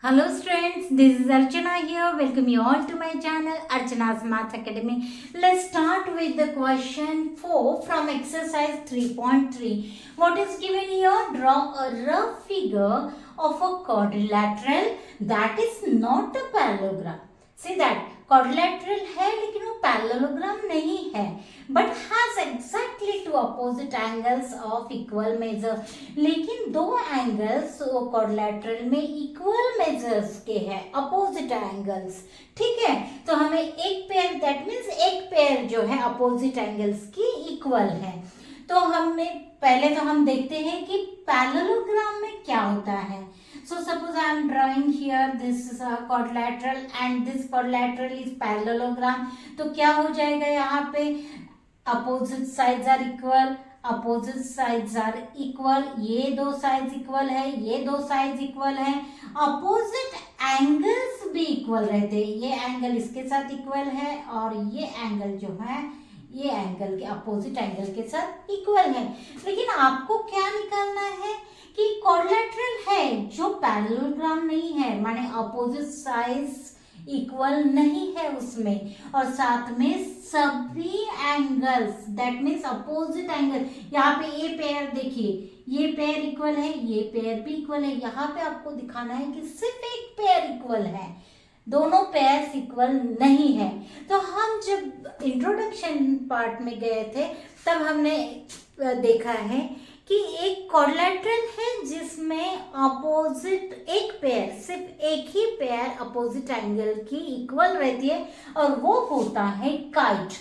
Hello students, this is Archana here. Welcome you all to my channel Archana's Math Academy. Let's start with the question 4 from exercise 3.3. What is given here? Draw a rough figure of a quadrilateral that is not a parallelogram. See that quadrilateral है लेकिन वो parallelogram नहीं है, but has exactly two opposite angles of equal measure. लेकिन दो angles quadrilateral में equal measures के हैं, opposite angles. ठीक है, तो हमें एक पेयर, that means एक पेयर जो है opposite angles की equal है. तो हमें पहले तो हम देखते हैं कि parallelogram में क्या होता है. So suppose I am drawing here this is a quadrilateral and this quadrilateral is parallelogram. तो क्या हो जाएगा यहाँ पे? Opposite sides are equal. Opposite sides are equal. ये दो sides equal है, ये दो sides equal है. Opposite angles भी equal रहते हैं. ये angle इसके साथ equal है और ये angle जो है ये एंगल के अपोजिट एंगल के साथ इक्वल है. लेकिन आपको क्या निकालना है कि क्वाड्रिलेटरल है जो पैरेललोग्राम नहीं है, माने अपोजिट साइड्स इक्वल नहीं है उसमें, और साथ में सभी angles that means opposite angle. यहाँ पे ये पेयर देखिए, ये पेयर इक्वल है, ये पेयर भी इक्वल है. यहाँ पे आपको दिखाना है कि सिर्फ एक पेयर इक्वल है, दोनों पेयर्स इक्वल नहीं है. तो हम जब इंट्रोडक्शन पार्ट में गए थे तब हमने देखा है कि एक क्वाड्रिलेटरल है जिसमें अपोजिट एक पेयर, सिर्फ एक ही पेयर अपोजिट एंगल की इक्वल रहती है और वो होता है काइट.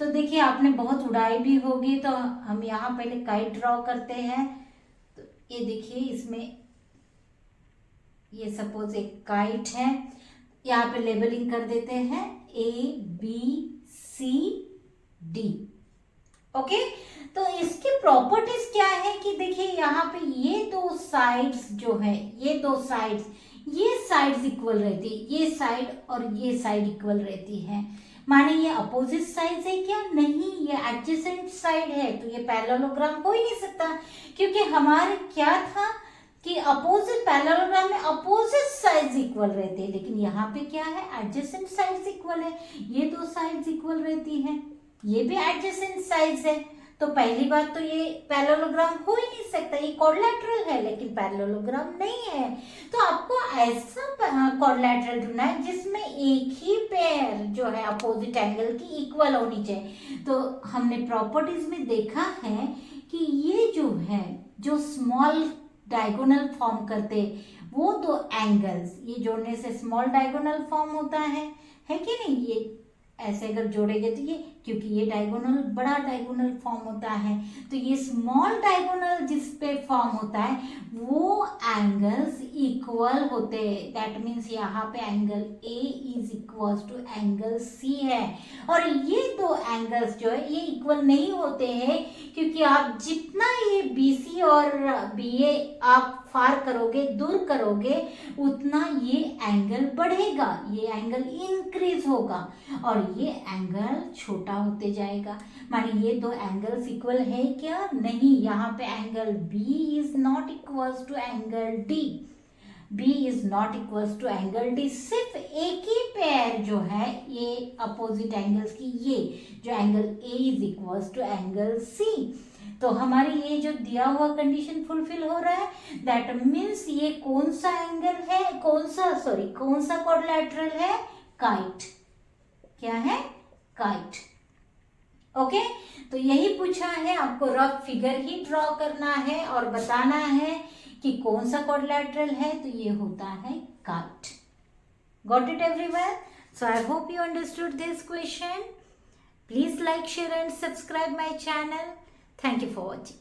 तो देखिए आपने बहुत उड़ाई भी होगी, तो हम यहाँ पहले काइट ड्रॉ करते हैं. तो ये देखिए इसमें ये सपोज एक काइट है, यहाँ पे लेबलिंग कर देते हैं ABCD. ओके, तो इसकी प्रॉपर्टीज क्या है कि देखिए यहाँ पे ये दो साइड्स जो है, ये दो साइड्स, ये साइड्स इक्वल रहती है, ये साइड और ये साइड इक्वल रहती है. माने ये अपोजिट साइड है क्या? नहीं, ये एडजेसेंट साइड है. तो ये पैरेललोग्राम हो ही नहीं सकता, क्योंकि हमारे क्या था कि अपोजिट पैरेललोग्राम में अपोजिट साइड्स इक्वल रहते हैं. लेकिन यहाँ पे क्या है? एडजेसेंट साइड्स इक्वल है. ये दो साइड्स इक्वल रहती हैं, ये भी एडजेसेंट साइड्स है. तो पहली बात तो ये पैरेललोग्राम हो ही नहीं सकता. ये क्वाड्रिलेटरल है लेकिन पैरेललोग्राम नहीं है. तो आपको ऐसा क्वाड्रिलेटरल ढूंढना है जिसमें एक ही पेयर जो है अपोजिट एंगल की इक्वल होनी चाहिए. तो हमने प्रॉपर्टीज में देखा है कि ये जो है, जो स्मॉल डायगोनल फॉर्म करते वो दो एंगल्स, ये जोड़ने से स्मॉल डायगोनल फॉर्म होता है कि नहीं? ये ऐसे अगर जोड़ेंगे तो ये, क्योंकि ये डायगोनल बड़ा डायगोनल फॉर्म होता है, तो ये स्मॉल डायगोनल जिस पे फॉर्म होता है वो एंगल्स इक्वल होते हैं. दैट मीन्स यहाँ पे angle A is equal to angle C है. और ये दो एंगल्स जो है ये इक्वल नहीं होते हैं, क्योंकि आप जितना ये BC और BA आप फार करोगे, दूर करोगे, उतना ये एंगल बढ़ेगा, ये एंगल इंक्रीज होगा और ये एंगल छोटा होते जाएगा. माने ये दो एंगल्स इक्वल है क्या? नहीं. यहाँ पे angle B is not equals to angle D. B is not equals to angle D. सिर्फ एक ही पेयर जो है ये अपोजिट एंगल्स की, ये जो angle A is equals to angle C. तो हमारी ये जो दिया हुआ कंडीशन फुलफिल हो रहा है. दैट मीन्स ये कौन सा एंगल है, कौन सा क्वाड्रिलेटरल है? काइट. क्या है? काइट. ओके, तो यही पूछा है, आपको रफ फिगर ही ड्रॉ करना है और बताना है कि कौन सा क्वाड्रिलेटरल है. तो ये होता है kite. Got it everyone? So I hope you understood this question. Please like, share and subscribe my channel. Thank you for watching.